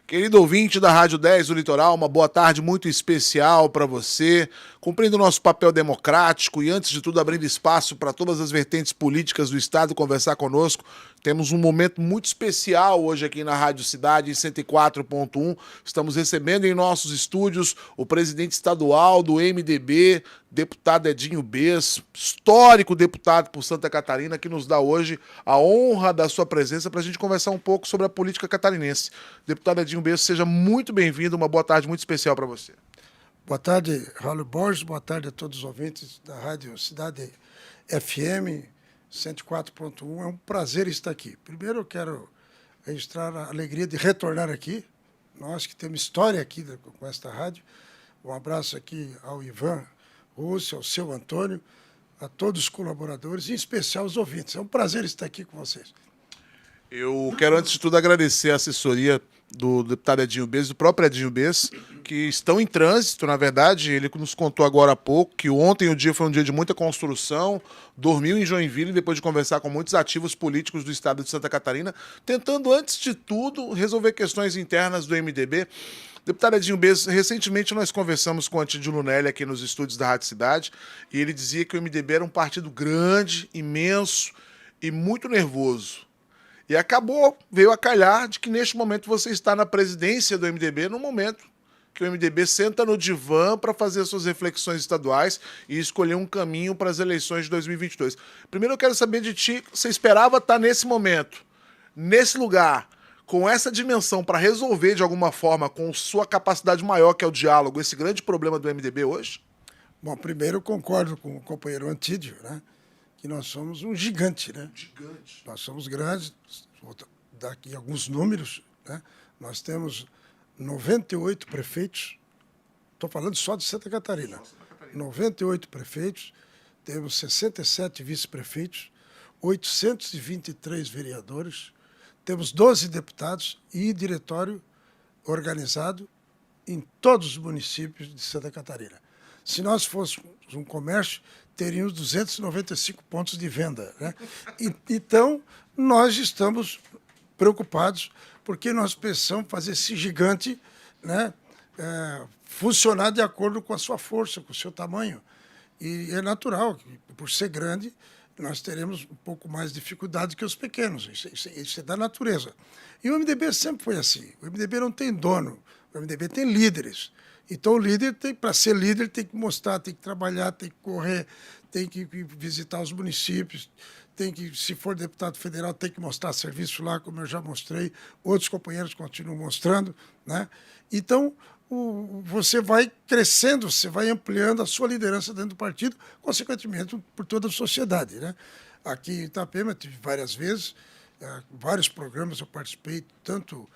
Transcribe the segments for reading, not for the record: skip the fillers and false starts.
Querido ouvinte da Rádio 10 do Litoral, uma boa tarde muito especial para você, cumprindo o nosso papel democrático e, antes de tudo, abrindo espaço para todas as vertentes políticas do Estado conversar conosco. Temos um momento muito especial hoje aqui na Rádio Cidade, em 104.1. Estamos recebendo em nossos estúdios o presidente estadual do MDB, deputado Edinho Bez, histórico deputado por Santa Catarina, que nos dá hoje a honra da sua presença para a gente conversar um pouco sobre a política catarinense. Deputado Edinho Bez, seja muito bem-vindo, uma boa tarde muito especial para você. Boa tarde, Raul Borges, boa tarde a todos os ouvintes da Rádio Cidade FM 104.1. É um prazer estar aqui. Primeiro eu quero registrar a alegria de retornar aqui, nós que temos história aqui com esta rádio. Um abraço aqui ao Ivan Russo, ao seu Antônio, a todos os colaboradores, em especial os ouvintes. É um prazer estar aqui com vocês. Eu quero, antes de tudo, agradecer a assessoria do deputado Edinho Bez, do próprio Edinho Bez, que estão em trânsito, na verdade. Ele nos contou agora há pouco que ontem o dia foi um dia de muita construção, dormiu em Joinville depois de conversar com muitos ativos políticos do estado de Santa Catarina, tentando, antes de tudo, resolver questões internas do MDB. Deputado Edinho Bez, recentemente nós conversamos com o Antídio Lunelli aqui nos estúdios da Rádio Cidade, e ele dizia que o MDB era um partido grande, imenso e muito nervoso. E veio a calhar de que neste momento você está na presidência do MDB, no momento que o MDB senta no divã para fazer suas reflexões estaduais e escolher um caminho para as eleições de 2022. Primeiro eu quero saber de ti, você esperava estar nesse momento, nesse lugar, com essa dimensão para resolver de alguma forma, com sua capacidade maior, que é o diálogo, esse grande problema do MDB hoje? Bom, primeiro eu concordo com o companheiro Antídio, né? Que nós somos um gigante, né? Gigante. Nós somos grandes, vou dar aqui alguns números, né? Nós temos 98 prefeitos, estou falando só de Santa Catarina, 98 prefeitos, temos 67 vice-prefeitos, 823 vereadores, temos 12 deputados e diretório organizado em todos os municípios de Santa Catarina. Se nós fôssemos um comércio, teríamos 295 pontos de venda, né? Então, nós estamos preocupados porque nós precisamos fazer esse gigante, né, funcionar de acordo com a sua força, com o seu tamanho. E é natural que, por ser grande, nós teremos um pouco mais de dificuldade que os pequenos. Isso é da natureza. E o MDB sempre foi assim. O MDB não tem dono, o MDB tem líderes. Então, o líder, para ser líder, tem que mostrar, tem que trabalhar, tem que correr, tem que visitar os municípios, tem que, se for deputado federal, tem que mostrar serviço lá, como eu já mostrei, outros companheiros continuam mostrando, né? Então, você vai crescendo, você vai ampliando a sua liderança dentro do partido, consequentemente, por toda a sociedade, né? Aqui em Itapema, tive várias vezes, vários programas eu participei, tanto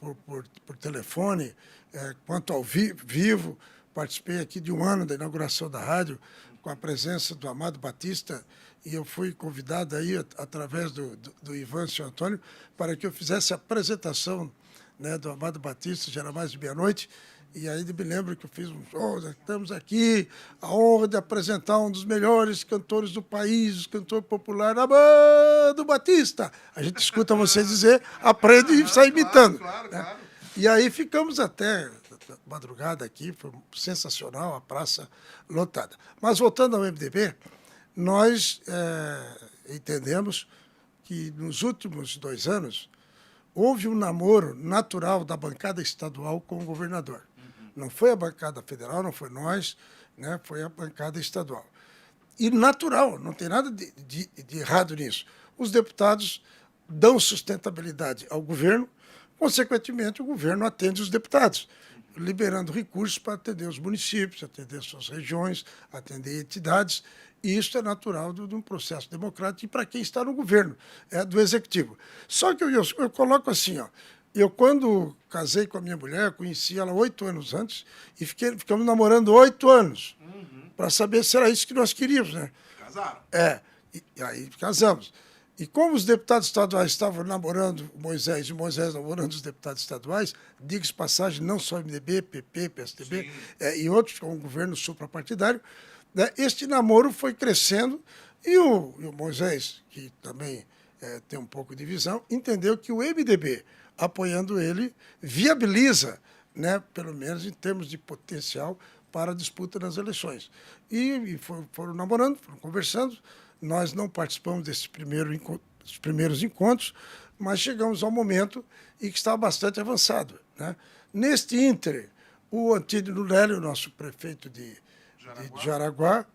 por telefone, quanto ao vivo. Participei aqui de um ano da inauguração da rádio, com a presença do Amado Batista, e eu fui convidado aí, através do Ivan Seu Antônio, para que eu fizesse a apresentação, né, do Amado Batista, já era mais de meia-noite, e aí me lembro que eu fiz estamos aqui, a honra de apresentar um dos melhores cantores do país, o cantor popular, Amado Batista. A gente escuta vocês dizer, aprende e sai imitando. Claro. E aí ficamos até madrugada aqui, foi sensacional, a praça lotada. Mas voltando ao MDB, nós entendemos que nos últimos 2 anos houve um namoro natural da bancada estadual com o governador. Não foi a bancada federal, não foi nós, né? Foi a bancada estadual. E natural, não tem nada de errado nisso. Os deputados dão sustentabilidade ao governo, consequentemente, o governo atende os deputados, liberando recursos para atender os municípios, atender suas regiões, atender entidades, e isso é natural de um processo democrático e para quem está no governo, do executivo. Só que eu coloco assim, ó, eu, quando casei com a minha mulher, conheci ela 8 anos antes e ficamos namorando 8 anos para saber se era isso que nós queríamos, né? Casaram? E aí casamos. E como os deputados estaduais estavam namorando o Moisés e o Moisés namorando os deputados estaduais, diga-se passagem, não só MDB, PP, PSDB e outros, com o governo suprapartidário, né, este namoro foi crescendo e o Moisés, que também tem um pouco de visão, entendeu que o MDB, apoiando ele, viabiliza, né, pelo menos em termos de potencial, para a disputa nas eleições. E foram namorando, foram conversando. Nós não participamos desses primeiros encontros, mas chegamos ao momento em que estava bastante avançado, né? Neste íntere, o Antídio Lélio, nosso prefeito de Jaraguá,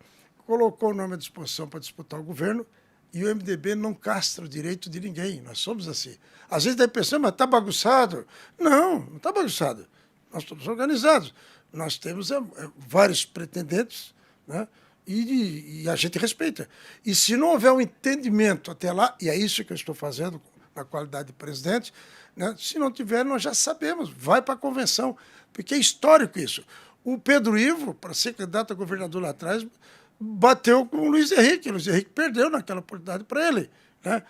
colocou o nome à disposição para disputar o governo, e o MDB não castra o direito de ninguém. Nós somos assim. Às vezes dá a impressão, mas está bagunçado. Não está bagunçado. Nós estamos organizados. Nós temos vários pretendentes, né? E a gente respeita. E se não houver um entendimento até lá, e é isso que eu estou fazendo na qualidade de presidente, né? Se não tiver, nós já sabemos, vai para a convenção, porque é histórico isso. O Pedro Ivo, para ser candidato a governador lá atrás, bateu com o Luiz Henrique. O Luiz Henrique perdeu naquela oportunidade para ele, né?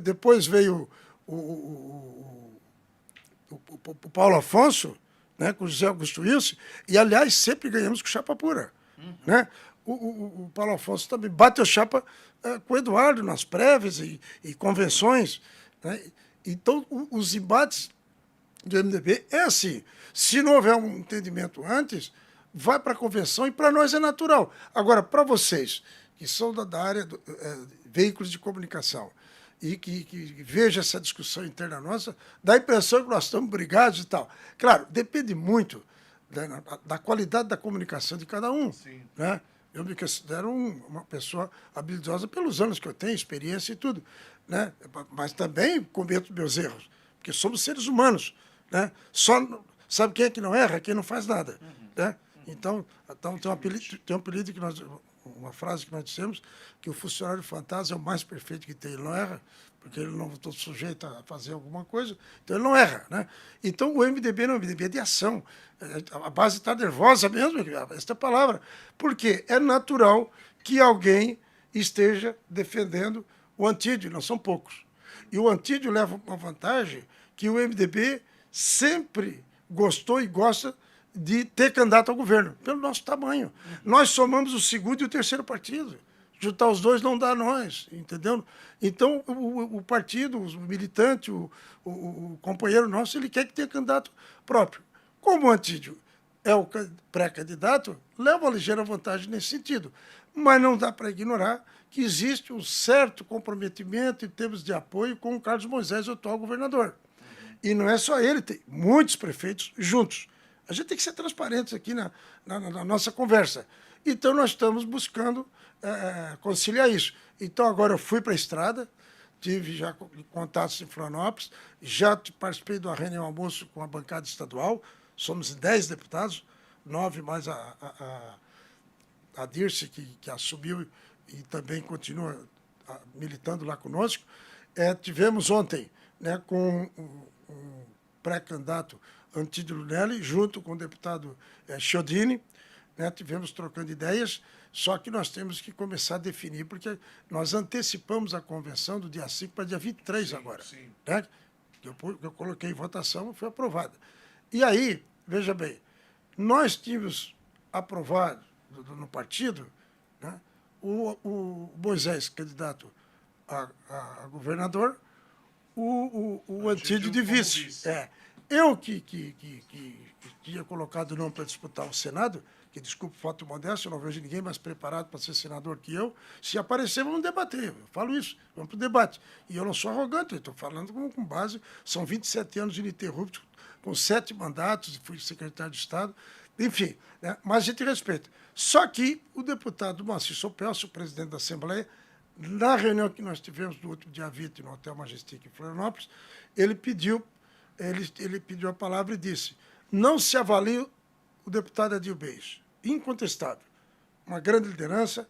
Depois veio o Paulo Afonso, né, com o José Augusto Wilson, e, aliás, sempre ganhamos com chapa pura. Né? O Paulo Afonso também bateu chapa com o Eduardo nas prévias e convenções. Né? Então, os embates do MDB é assim. Se não houver um entendimento antes, vai para a convenção e para nós é natural. Agora, para vocês, que são da área de veículos de comunicação, e que veja essa discussão interna nossa, dá a impressão que nós estamos brigados e tal. Claro, depende muito da qualidade da comunicação de cada um. Sim. Né? Eu me considero uma pessoa habilidosa pelos anos que eu tenho, experiência e tudo. Né? Mas também cometo meus erros, porque somos seres humanos. Né? Sabe quem é que não erra? Quem não faz nada. Né? Então tem um apelido que uma frase que nós dissemos, que o funcionário fantasma é o mais perfeito que tem. Ele não erra, porque ele não está sujeito a fazer alguma coisa, então ele não erra. Né? Então o MDB não é MDB, é de ação. A base está nervosa mesmo, essa é a palavra, porque é natural que alguém esteja defendendo o Antídio, não são poucos. E o Antídio leva uma vantagem que o MDB sempre gostou e gosta de ter candidato ao governo, pelo nosso tamanho. Nós somamos o segundo e o terceiro partido. Juntar os dois não dá a nós, entendeu? Então, o partido, o militante, o companheiro nosso, ele quer que tenha candidato próprio. Como o Antídio é o pré-candidato, leva uma ligeira vantagem nesse sentido. Mas não dá para ignorar que existe um certo comprometimento em termos de apoio com o Carlos Moisés, o atual governador. E não é só ele, tem muitos prefeitos juntos. A gente tem que ser transparente aqui na nossa conversa. Então, nós estamos buscando conciliar isso. Então, agora eu fui para a estrada, tive já contatos em Florianópolis, já participei de uma reunião almoço com a bancada estadual, somos 10 deputados, 9 mais a Dirce, que assumiu e também continua militando lá conosco. Tivemos ontem, né, com um pré-candidato Antídio Lunelli, junto com o deputado Chiodini, né, tivemos trocando ideias, só que nós temos que começar a definir, porque nós antecipamos a convenção do dia 5 para dia 23 agora. Sim. Né? Eu coloquei em votação e foi aprovada. E aí, veja bem, nós tínhamos aprovado no partido, né, o Moisés, candidato a governador, o Antídio de vice. Eu que tinha colocado o nome para disputar o Senado, que, desculpe, foto modéstia, eu não vejo ninguém mais preparado para ser senador que eu. Se aparecer, vamos debater. Eu falo isso, vamos para o debate. E eu não sou arrogante, eu estou falando com base, são 27 anos ininterruptos, com 7 mandatos, fui secretário de Estado, enfim, né? Mas a gente respeita. Só que o deputado Moacir Sopelso, presidente da Assembleia, na reunião que nós tivemos no último dia 20, no Hotel Majestic em Florianópolis, ele pediu a palavra e disse: não se avalia o deputado Adil Beis. Incontestável. Uma grande liderança,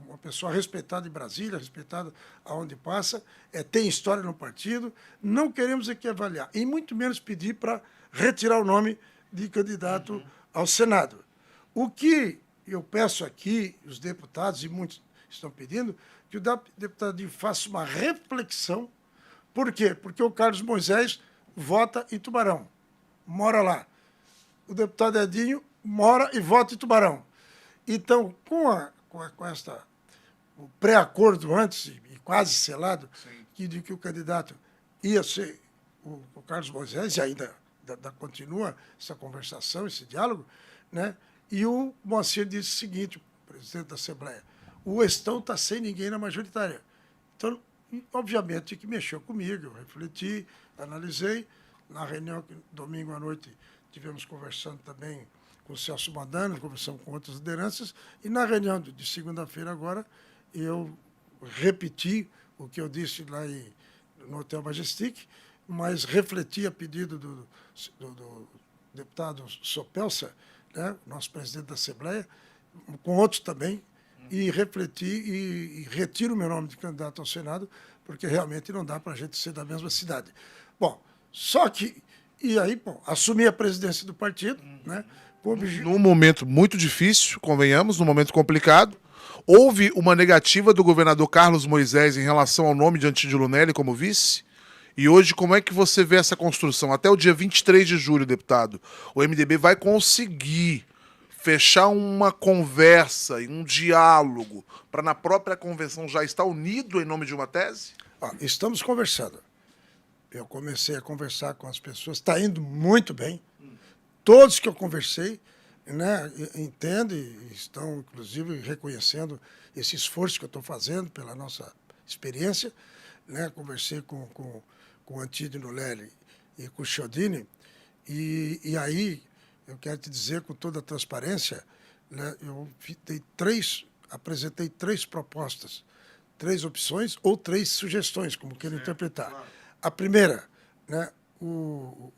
uma pessoa respeitada em Brasília, respeitada aonde passa, tem história no partido. Não queremos aqui avaliar, e muito menos pedir para retirar o nome de candidato ao Senado. O que eu peço aqui, os deputados, e muitos estão pedindo, que o deputado Adil faça uma reflexão. Por quê? Porque o Carlos Moisés vota em Tubarão, mora lá. O deputado Edinho mora e vota em Tubarão. Então, com o pré-acordo antes, e quase selado, de que o candidato ia ser o Carlos Moisés, e ainda continua essa conversação, esse diálogo, né? E o Moacir disse o seguinte, o presidente da Assembleia, o Estão está sem ninguém na majoritária. Então, obviamente, que mexeu comigo, eu refleti, analisei. Na reunião, domingo à noite, tivemos conversando também com o Celso Madano, conversamos com outras lideranças, e na reunião de segunda-feira agora, eu repeti o que eu disse lá no Hotel Majestic, mas refleti a pedido do deputado Sopelsa, né, nosso presidente da Assembleia, com outros também, e refleti e retiro o meu nome de candidato ao Senado, porque realmente não dá para a gente ser da mesma cidade. Bom, só que, e aí, bom, assumi a presidência do partido, né? Num momento muito difícil, convenhamos, num momento complicado. Houve uma negativa do governador Carlos Moisés em relação ao nome de Antídio Lunelli como vice. E hoje, como é que você vê essa construção? Até o dia 23 de julho, deputado, o MDB vai conseguir fechar uma conversa e um diálogo para na própria convenção já estar unido em nome de uma tese? Estamos conversando. Eu comecei a conversar com as pessoas, está indo muito bem. Todos que eu conversei, né, entendem e estão, inclusive, reconhecendo esse esforço que eu estou fazendo pela nossa experiência. Né? Conversei com o Antídio Lunelli e com o Chiodini, e aí eu quero te dizer com toda a transparência, né, eu apresentei 3 propostas, 3 opções ou 3 sugestões, como queiram interpretar. Claro. A primeira, né, o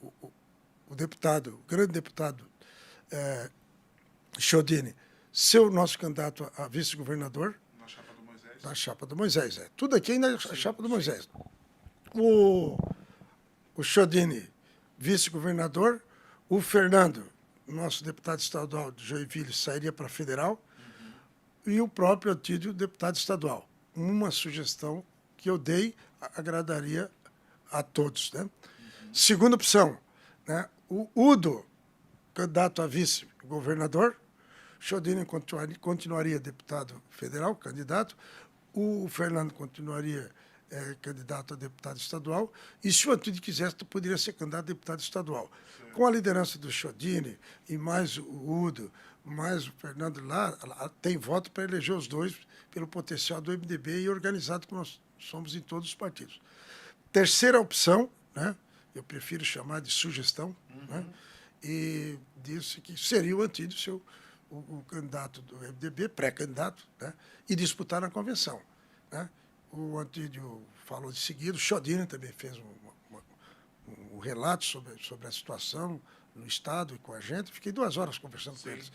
grande deputado Chiodini, ser o nosso candidato a vice-governador. Na chapa do Moisés. Na chapa do Moisés, é. Tudo aqui ainda é a chapa do Moisés. O Chiodini, vice-governador. O Fernando, nosso deputado estadual de Joinville, sairia para federal. E o próprio Antídio, deputado estadual. Uma sugestão que eu dei agradaria a todos. Né? Segunda opção, né? O Udo, candidato a vice-governador. Chiodini continuaria deputado federal, candidato. O Fernando continuaria candidato a deputado estadual. E se o Antídio quisesse, poderia ser candidato a deputado estadual. Sim. Com a liderança do Chiodini e mais o Udo, mais o Fernando lá tem voto para eleger os dois pelo potencial do MDB e organizado como nós somos em todos os partidos. Terceira opção, né? Eu prefiro chamar de sugestão, né? E disse que seria o Antídio o candidato do MDB, pré-candidato, né? E disputar na convenção. Né? O Antídio falou de seguida, o Chiodini também fez um relato sobre a situação no Estado e com a gente. Fiquei 2 horas conversando com eles.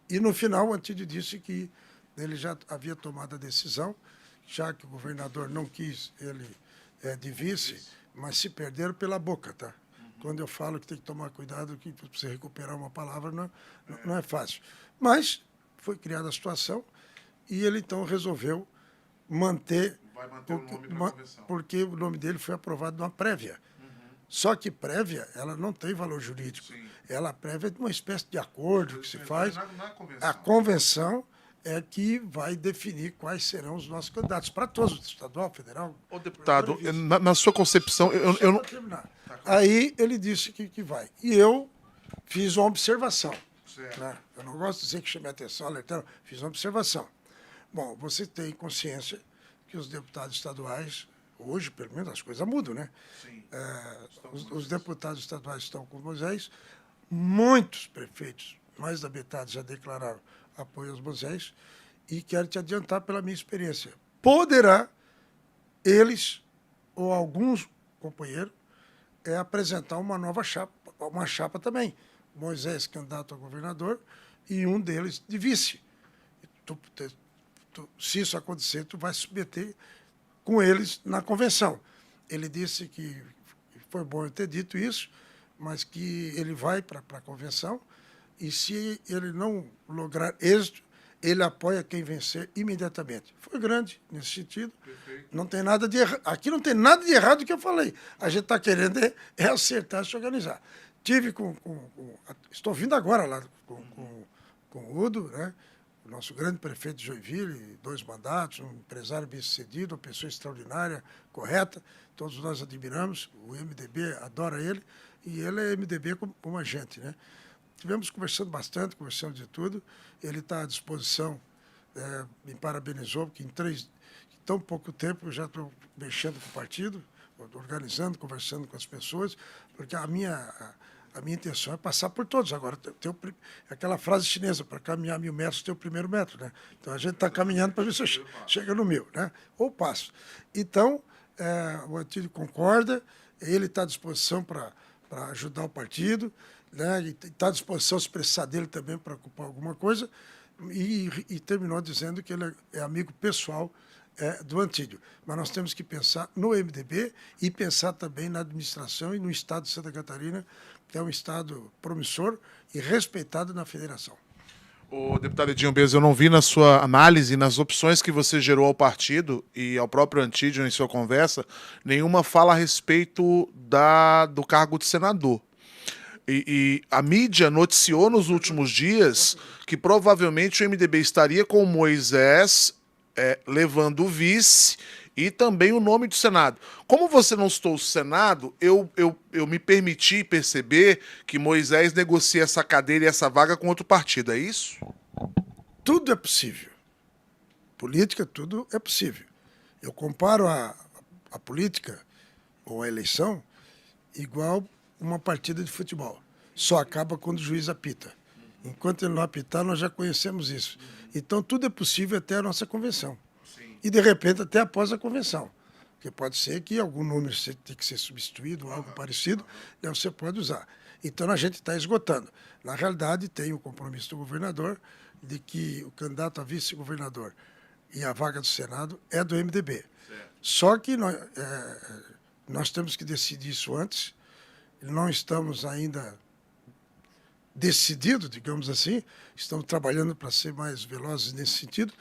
E, no final, o Antídio disse que ele já havia tomado a decisão, já que o governador não quis ele de vice, mas se perderam pela boca, tá? Quando eu falo que tem que tomar cuidado, que para você recuperar uma palavra não é fácil. Mas foi criada a situação e ele, então, resolveu manter... Vai manter o nome para a convenção. Porque o nome dele foi aprovado numa prévia. Só que prévia, ela não tem valor jurídico. Sim. Ela prévia é uma espécie de acordo que se faz. Convenção. A convenção é que vai definir quais serão os nossos candidatos, para todos, estadual, federal. Ô, deputado, na sua concepção... eu não... terminar. Aí ele disse que vai. E eu fiz uma observação. Né? Eu não gosto de dizer que chamei a atenção, alertando, fiz uma observação. Bom, você tem consciência que os deputados estaduais, hoje, pelo menos, as coisas mudam, né? Sim. Os deputados estaduais estão com Moisés, muitos prefeitos, mais da metade, já declararam apoio aos Moisés, e quero te adiantar pela minha experiência. Poderá eles, ou alguns companheiros, apresentar uma nova chapa também. Moisés, candidato a governador, e um deles de vice. Se isso acontecer, tu vai submeter com eles na convenção. Ele disse que foi bom eu ter dito isso, mas que ele vai para a convenção e, se ele não lograr êxito, ele apoia quem vencer imediatamente. Foi grande nesse sentido. Perfeito. Não tem nada de errado. Aqui não tem nada de errado do que eu falei. A gente está querendo acertar, se organizar. Estou vindo agora lá com o Udo, né? nosso grande prefeito de Joinville, 2 mandatos, um empresário bem-sucedido, uma pessoa extraordinária, correta, todos nós admiramos, o MDB adora ele, e ele é MDB como a gente, né? Tivemos conversando bastante, conversando de tudo, ele está à disposição, me parabenizou, porque em tão pouco tempo eu já estou mexendo com o partido, organizando, conversando com as pessoas, porque a minha intenção é passar por todos. Agora, aquela frase chinesa, para caminhar 1000 metros, tem o primeiro metro, né? Então, a gente está caminhando para ver se chega no 1000, né? Ou passo. Então, o Antídio concorda, ele está à disposição para ajudar o partido, né? E está à disposição de expressar dele também para ocupar alguma coisa, e terminou dizendo que ele é amigo pessoal do Antídio. Mas nós temos que pensar no MDB e pensar também na administração e no estado de Santa Catarina, que é um estado promissor e respeitado na federação. O deputado Edinho Bez, eu não vi na sua análise, nas opções que você gerou ao partido e ao próprio Antídio em sua conversa, nenhuma fala a respeito do cargo de senador. E a mídia noticiou nos últimos dias que provavelmente o MDB estaria com o Moisés levando o vice e também o nome do Senado. Como você não citou o Senado, eu me permiti perceber que Moisés negocia essa cadeira e essa vaga com outro partido, é isso? Tudo é possível. Política, tudo é possível. Eu comparo a política ou a eleição igual uma partida de futebol. Só acaba quando o juiz apita. Enquanto ele não apitar, nós já conhecemos isso. Então, tudo é possível até a nossa convenção. Sim. E, de repente, até após a convenção. Porque pode ser que algum número tenha que ser substituído ou algo parecido, e aí você pode usar. Então, a gente está esgotando. Na realidade, tem o compromisso do governador de que o candidato a vice-governador e a vaga do Senado é do MDB. Certo. Só que nós temos que decidir isso antes. Não estamos ainda decidido, digamos assim, estamos trabalhando para ser mais velozes nesse sentido,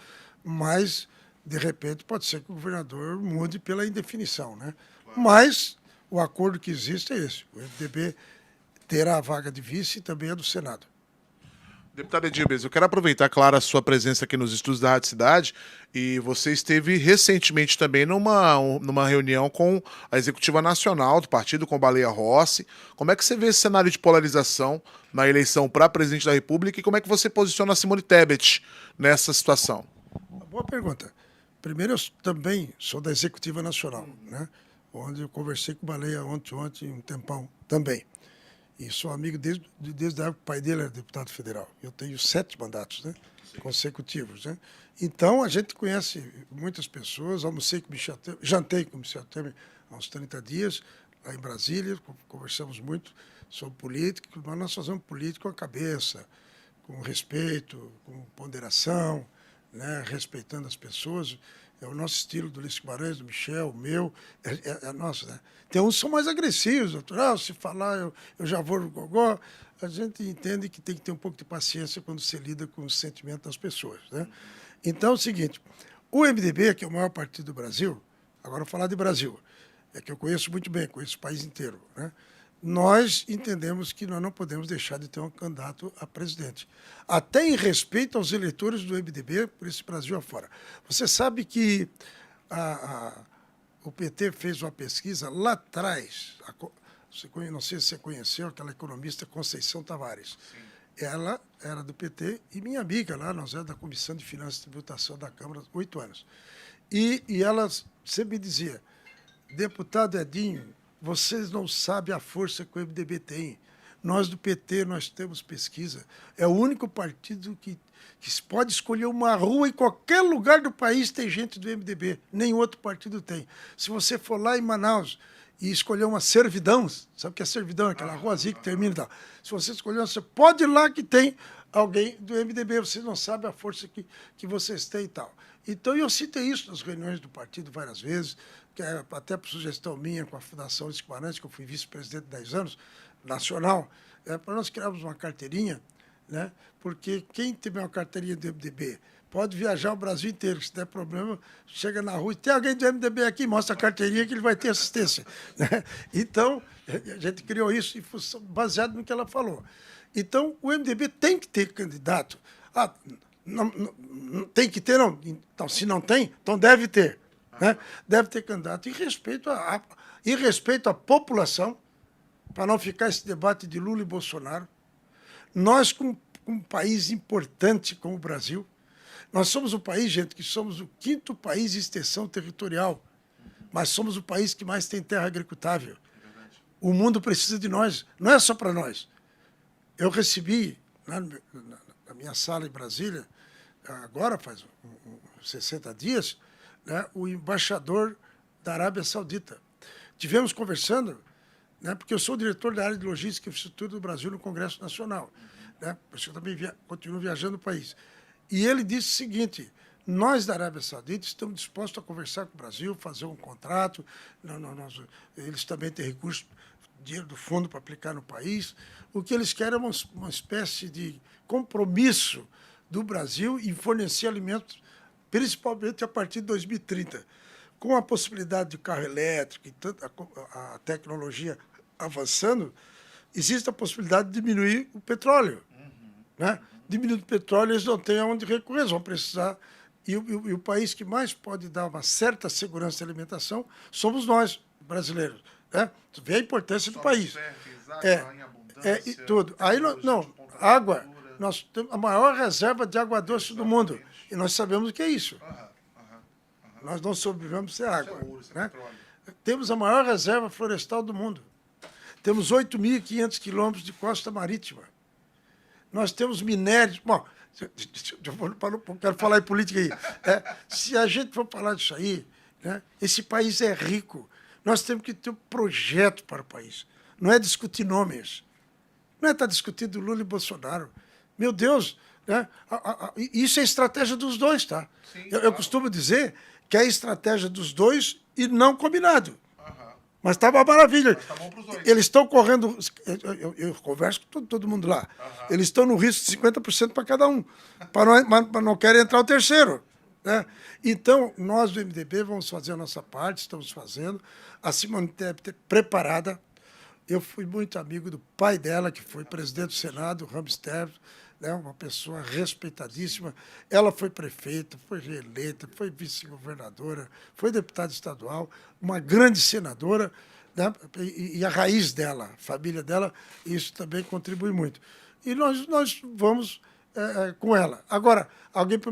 mas, de repente, pode ser que o governador mude pela indefinição, né? Claro. Mas o acordo que existe é esse. O MDB terá a vaga de vice e também a do Senado. Deputado Edinho Bez, eu quero aproveitar, claro, a sua presença aqui nos estúdios da Rádio Cidade, e você esteve recentemente também numa reunião com a Executiva Nacional do partido, com Baleia Rossi. Como é que você vê esse cenário de polarização na eleição para presidente da República e como é que você posiciona a Simone Tebet nessa situação? Boa pergunta. Primeiro, eu também sou da Executiva Nacional, né? Onde eu conversei com o Baleia ontem, um tempão também. E sou amigo desde a época que o pai dele era deputado federal. Eu tenho 7 mandatos, né, consecutivos, né? Então, a gente conhece muitas pessoas. Almocei com o Michel Temer, jantei com o Michel Temer há uns 30 dias, lá em Brasília. Conversamos muito sobre política, mas nós fazemos política com a cabeça, com respeito, com ponderação, né, respeitando as pessoas. É o nosso estilo do Ulisses Guimarães, do Michel, o meu, é nosso, né? Tem uns que são mais agressivos, doutor, se falar eu já vou no gogó. A gente entende que tem que ter um pouco de paciência quando se lida com o sentimento das pessoas, né? Então é o seguinte, o MDB, que é o maior partido do Brasil, agora eu vou falar de Brasil, é que eu conheço muito bem, conheço o país inteiro, né? Nós entendemos que nós não podemos deixar de ter um candidato a presidente. Até em respeito aos eleitores do MDB, por esse Brasil afora. Você sabe que o PT fez uma pesquisa lá atrás, não sei se você conheceu, aquela economista Conceição Tavares. Sim. Ela era do PT e minha amiga lá, nós éramos da Comissão de Finanças e Tributação da Câmara, 8 anos. E ela sempre me dizia, deputado Edinho, vocês não sabem a força que o MDB tem. Nós do PT, nós temos pesquisa. É o único partido que pode escolher uma rua em qualquer lugar do país tem gente do MDB. Nenhum outro partido tem. Se você for lá em Manaus e escolher uma servidão, sabe o que é servidão? Aquela ruazinha que termina e tal. Se você escolher, você pode ir lá que tem alguém do MDB. Vocês não sabem a força que vocês têm e tal. Então, eu citei isso nas reuniões do partido várias vezes, que até por sugestão minha com a Fundação Ulisses Guimarães, que eu fui vice-presidente 10 anos, nacional, para nós criarmos uma carteirinha, né? Porque quem tiver uma carteirinha do MDB pode viajar o Brasil inteiro. Se der problema, chega na rua e tem alguém do MDB aqui, mostra a carteirinha que ele vai ter assistência, né? Então, a gente criou isso baseado no que ela falou. Então, o MDB tem que ter candidato. Tem que ter, não. Então, se não tem, então deve ter. Né? Deve ter candidato. E respeito à população, para não ficar esse debate de Lula e Bolsonaro. Nós, com um país importante como o Brasil, nós somos um país, gente, que somos o 5º país de extensão territorial, mas somos o país que mais tem terra agricultável. O mundo precisa de nós, não é só para nós. Eu recebi, na minha sala em Brasília, agora faz 60 dias, né, o embaixador da Arábia Saudita. Tivemos conversando, né, porque eu sou diretor da área de logística e infraestrutura do Brasil no Congresso Nacional. Né, por isso eu também continuo viajando o país. E ele disse o seguinte: nós da Arábia Saudita estamos dispostos a conversar com o Brasil, fazer um contrato, eles também têm recursos, dinheiro do fundo para aplicar no país. O que eles querem é uma espécie de compromisso do Brasil em fornecer alimentos, principalmente a partir de 2030. Com a possibilidade de carro elétrico e a tecnologia avançando, existe a possibilidade de diminuir o petróleo. Né? Diminuindo o petróleo, eles não têm aonde recorrer, eles vão precisar. E o país que mais pode dar uma certa segurança de alimentação somos nós, brasileiros. Né? Tu vê a importância do país. E tudo. Aí, água. Nós temos a maior reserva de água doce do mundo. E nós sabemos o que é isso. Nós não sobrevivemos sem água. Né? Temos a maior reserva florestal do mundo. Temos 8.500 quilômetros de costa marítima. Nós temos minérios. Bom, eu quero falar em política aí. Se a gente for falar disso aí, né, esse país é rico. Nós temos que ter um projeto para o país. Não é discutir nomes. Não é estar discutindo Lula e Bolsonaro. Meu Deus, né? Isso é estratégia dos dois, tá? Sim, eu costumo dizer que é estratégia dos dois e não combinado. Mas está uma maravilha. Mas tá bom pros dois. Eles estão correndo... Eu converso com todo mundo lá. Eles estão no risco de 50% para cada um. Para não querer entrar o terceiro. Né? Então, nós do MDB vamos fazer a nossa parte, estamos fazendo. A Simone Tebet preparada. Eu fui muito amigo do pai dela, que foi presidente do Senado, Ramos Tebet, né? Uma pessoa respeitadíssima. Ela foi prefeita, foi reeleita, foi vice-governadora, foi deputada estadual, uma grande senadora, né? E a raiz dela, a família dela, isso também contribui muito. E nós vamos com ela. Agora,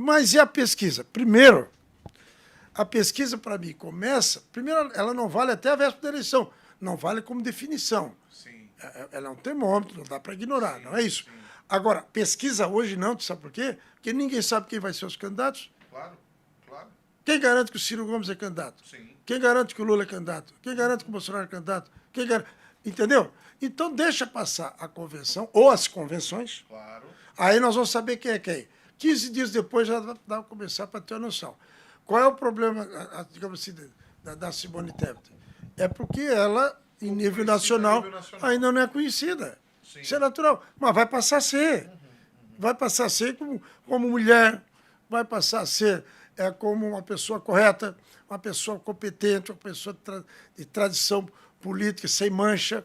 mas e a pesquisa? Primeiro, a pesquisa, para mim, começa... Primeiro, ela não vale até a véspera da eleição. Não vale como definição. Sim. Ela é um termômetro, não dá para ignorar, não é isso? Sim. Agora, pesquisa hoje não, tu sabe por quê? Porque ninguém sabe quem vai ser os candidatos. Claro. Quem garante que o Ciro Gomes é candidato? Sim. Quem garante que o Lula é candidato? Quem garante que o Bolsonaro é candidato? Entendeu? Então, deixa passar a convenção, ou as convenções. Claro. Aí nós vamos saber quem é quem. 15 dias depois já dá para começar para ter uma noção. Qual é o problema, digamos assim, da Simone Tebet? É porque ela, em nível nacional, ainda não é conhecida. Sim. Isso é natural. Mas vai passar a ser. Vai passar a ser como mulher, vai passar a ser como uma pessoa correta, uma pessoa competente, uma pessoa de tradição política, sem mancha,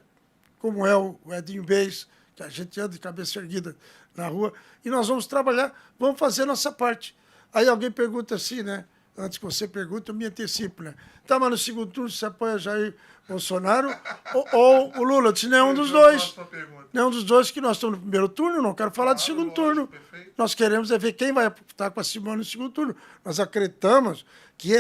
como é o Edinho Beis, que a gente anda de cabeça erguida na rua. E nós vamos trabalhar, vamos fazer a nossa parte. Aí alguém pergunta assim, né? Antes que você pergunte, eu me antecipo, né? Tá, mas no segundo turno você apoia Jair Bolsonaro ou o Lula? Eu disse, nenhum dos dois. Nenhum dos dois, que nós estamos no primeiro turno, não quero falar do segundo turno. Perfeito. Nós queremos ver quem vai estar com a Simone no segundo turno. Nós acreditamos que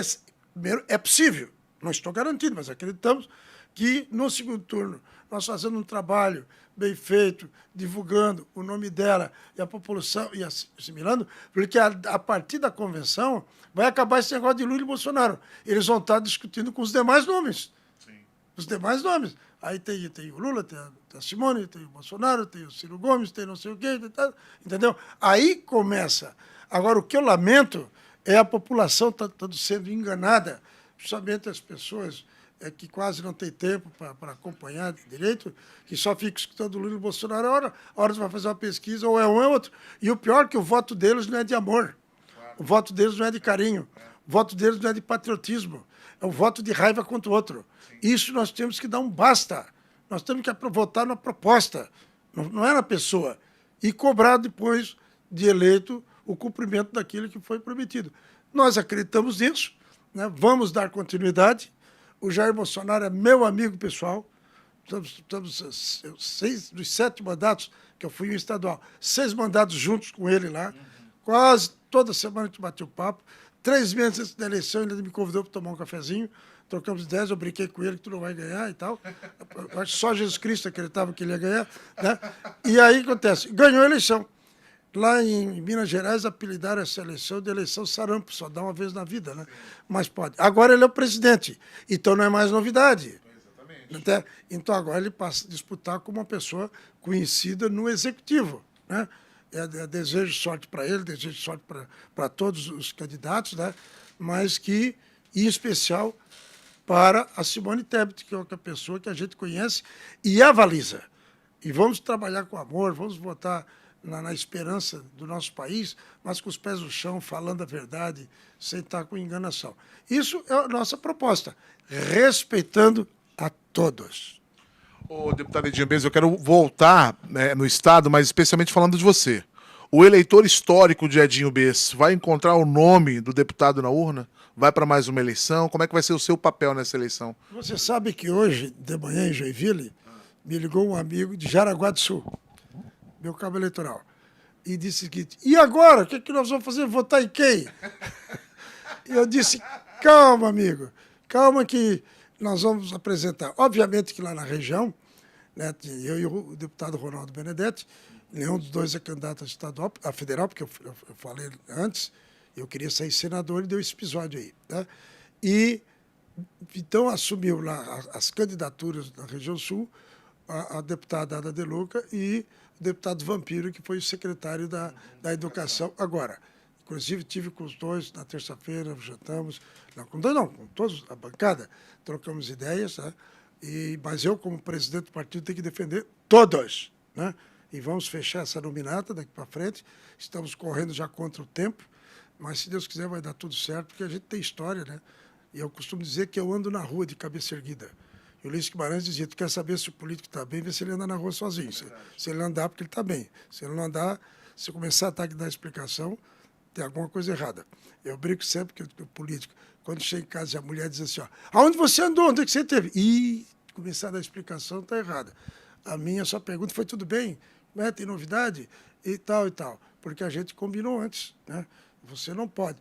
é possível. Não estou garantido, mas acreditamos que no segundo turno nós fazendo um trabalho bem feito, divulgando o nome dela e a população, e assimilando, porque a partir da convenção vai acabar esse negócio de Lula e Bolsonaro. Eles vão estar discutindo com os demais nomes. Sim. Os demais nomes. Aí tem o Lula, tem a Simone, tem o Bolsonaro, tem o Ciro Gomes, tem não sei o quê, entendeu? Aí começa. Agora, o que eu lamento é a população está sendo enganada, justamente as pessoas que quase não tem tempo para acompanhar direito, que só fica escutando o Lula e o Bolsonaro. A hora você vai fazer uma pesquisa, ou é um ou é outro. E o pior é que o voto deles não é de amor. Claro. O voto deles não é de carinho. O voto deles não é de patriotismo. É um voto de raiva contra o outro. Sim. Isso nós temos que dar um basta. Nós temos que votar na proposta, não é na pessoa. E cobrar depois de eleito o cumprimento daquilo que foi prometido. Nós acreditamos nisso, né? Vamos dar continuidade. O Jair Bolsonaro é meu amigo pessoal. Estamos 6 dos 7 mandatos que eu fui em estadual, 6 mandatos juntos com ele lá. Quase toda semana a gente bateu papo. 3 meses antes da eleição, ele me convidou para tomar um cafezinho. Trocamos ideias, eu brinquei com ele que tu não vai ganhar e tal. Eu acho que só Jesus Cristo acreditava que ele ia ganhar. Né? E aí acontece, ganhou a eleição. Lá em Minas Gerais, apelidaram essa eleição de eleição sarampo, só dá uma vez na vida, né? Mas pode. Agora ele é o presidente, então não é mais novidade. Exatamente. Então agora ele passa a disputar com uma pessoa conhecida no executivo, né? Desejo sorte para ele, desejo sorte para todos os candidatos, né? Mas que, em especial, para a Simone Tebet, que é outra pessoa que a gente conhece e avaliza. E vamos trabalhar com amor, vamos votar na esperança do nosso país, mas com os pés no chão, falando a verdade, sem estar com enganação. Isso é a nossa proposta, respeitando a todos. Ô, deputado Edinho Bez, eu quero voltar, né, no Estado, mas especialmente falando de você. O eleitor histórico de Edinho Bez vai encontrar o nome do deputado na urna? Vai para mais uma eleição? Como é que vai ser o seu papel nessa eleição? Você sabe que hoje, de manhã, em Joinville, me ligou um amigo de Jaraguá do Sul, meu cabo eleitoral, e disse o seguinte: e agora? O que, nós vamos fazer? Votar em quem? E eu disse: calma, amigo, calma que nós vamos apresentar. Obviamente que lá na região, né, eu e o deputado Ronaldo Benedetti, nenhum dos dois é candidato a federal, porque eu falei antes, eu queria sair senador e deu esse episódio aí. Né? E então assumiu lá as candidaturas na região sul a deputada Ada De Luca e o deputado Vampiro, que foi o secretário da Educação agora. Inclusive, tive com os dois na terça-feira, jantamos, não, com todos, a bancada, trocamos ideias, né? Mas eu, como presidente do partido, tenho que defender todos. Né? E vamos fechar essa nominata daqui para frente. Estamos correndo já contra o tempo, mas, se Deus quiser, vai dar tudo certo, porque a gente tem história, né? E eu costumo dizer que eu ando na rua de cabeça erguida. E o Ulisses Guimarães dizia: tu quer saber se o político está bem, vê se ele anda na rua sozinho. Se ele andar, porque ele está bem. Se ele não andar, se começar a dar explicação, tem alguma coisa errada. Eu brinco sempre que o político, quando chega em casa, a mulher diz assim: ó, aonde você andou? Onde é que você esteve? E começar a dar explicação, está errada. A minha só pergunta foi: tudo bem? Né? Tem novidade? E tal, e tal. Porque a gente combinou antes. Né? Você não pode.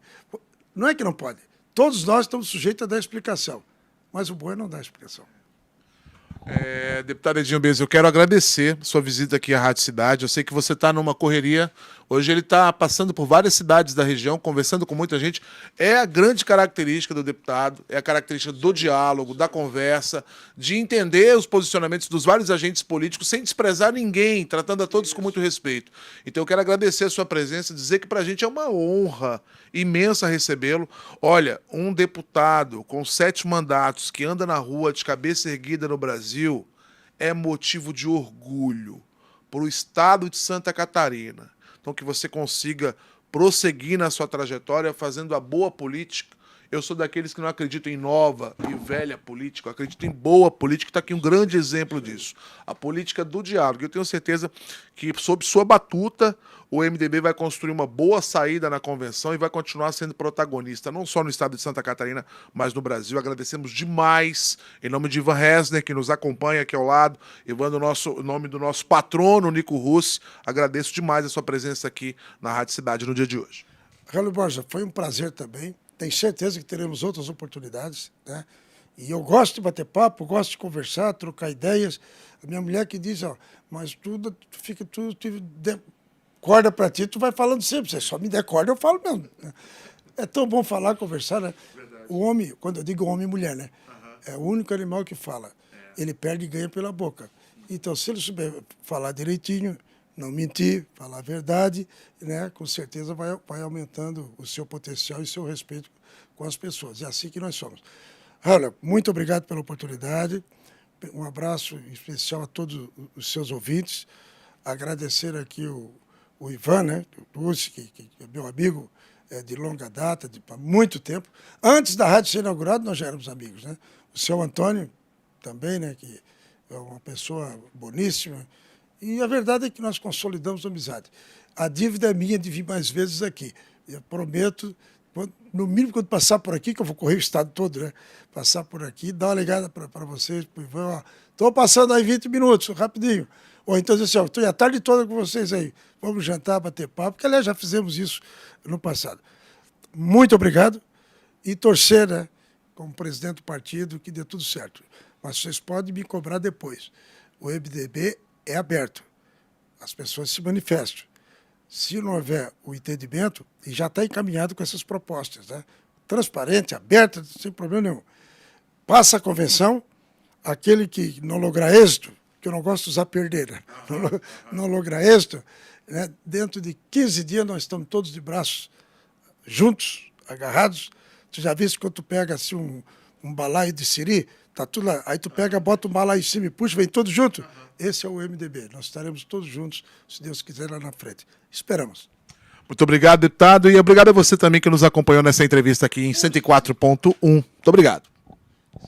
Não é que não pode. Todos nós estamos sujeitos a dar explicação. Mas o bom é não dar explicação. Deputado Edinho Bez, eu quero agradecer sua visita aqui à Rádio Cidade. Eu sei que você está numa correria. Hoje ele está passando por várias cidades da região, conversando com muita gente. É a grande característica do deputado, é a característica do diálogo, da conversa, de entender os posicionamentos dos vários agentes políticos sem desprezar ninguém, tratando a todos com muito respeito. Então eu quero agradecer a sua presença, dizer que para a gente é uma honra imensa recebê-lo. Olha, um deputado com 7 mandatos que anda na rua de cabeça erguida no Brasil é motivo de orgulho para o estado de Santa Catarina. Então, que você consiga prosseguir na sua trajetória fazendo a boa política. Eu sou daqueles que não acreditam em nova e velha política, eu acredito em boa política, está aqui um grande exemplo disso. A política do diálogo. Eu tenho certeza que, sob sua batuta, o MDB vai construir uma boa saída na convenção e vai continuar sendo protagonista, não só no estado de Santa Catarina, mas no Brasil. Agradecemos demais, em nome de Ivan Hesner, que nos acompanha aqui ao lado, Ivan, em nome do nosso patrono, Nico Russi, agradeço demais a sua presença aqui na Rádio Cidade no dia de hoje. Raul Borja, foi um prazer também. Tenho certeza que teremos outras oportunidades, né? E eu gosto de bater papo, gosto de conversar, trocar ideias. A minha mulher que diz: ó, mas tudo fica tudo corda para ti, tu vai falando sempre. Você só me der corda, eu falo mesmo. É tão bom falar, conversar, né? Verdade. O homem, quando eu digo homem e mulher, né? É o único animal que fala. Ele perde e ganha pela boca. Então, se ele souber falar direitinho, não mentir, falar a verdade, né, com certeza vai aumentando o seu potencial e o seu respeito com as pessoas. É assim que nós somos. Raul, muito obrigado pela oportunidade. Um abraço especial a todos os seus ouvintes. Agradecer aqui o Ivan, né, que é meu amigo de longa data, há muito tempo. Antes da rádio ser inaugurada, nós já éramos amigos. Né? O seu Antônio também, né, que é uma pessoa boníssima. E a verdade é que nós consolidamos a amizade. A dívida é minha de vir mais vezes aqui. Eu prometo, no mínimo quando passar por aqui, que eu vou correr o estado todo, né? Passar por aqui, dar uma ligada para vocês, pro Ivan, estou passando aí 20 minutos, rapidinho. Ou então dizer assim, ó, estou a tarde toda com vocês aí. Vamos jantar, bater papo, porque aliás já fizemos isso no passado. Muito obrigado e torcer, né, como presidente do partido, que dê tudo certo. Mas vocês podem me cobrar depois. O MDB é aberto. As pessoas se manifestam. Se não houver o entendimento, e já está encaminhado com essas propostas, né? Transparente, aberta, sem problema nenhum. Passa a convenção, aquele que não lograr êxito, que eu não gosto de usar perder, né? Não lograr êxito, né? Dentro de 15 dias nós estamos todos de braços juntos, agarrados. Tu já viste quando tu pega assim um balaio de siri, tá tudo lá, aí tu pega, bota um balaio em cima e puxa, vem todos juntos. Esse é o MDB. Nós estaremos todos juntos, se Deus quiser, lá na frente. Esperamos. Muito obrigado, deputado, e obrigado a você também que nos acompanhou nessa entrevista aqui em 104.1. Muito obrigado.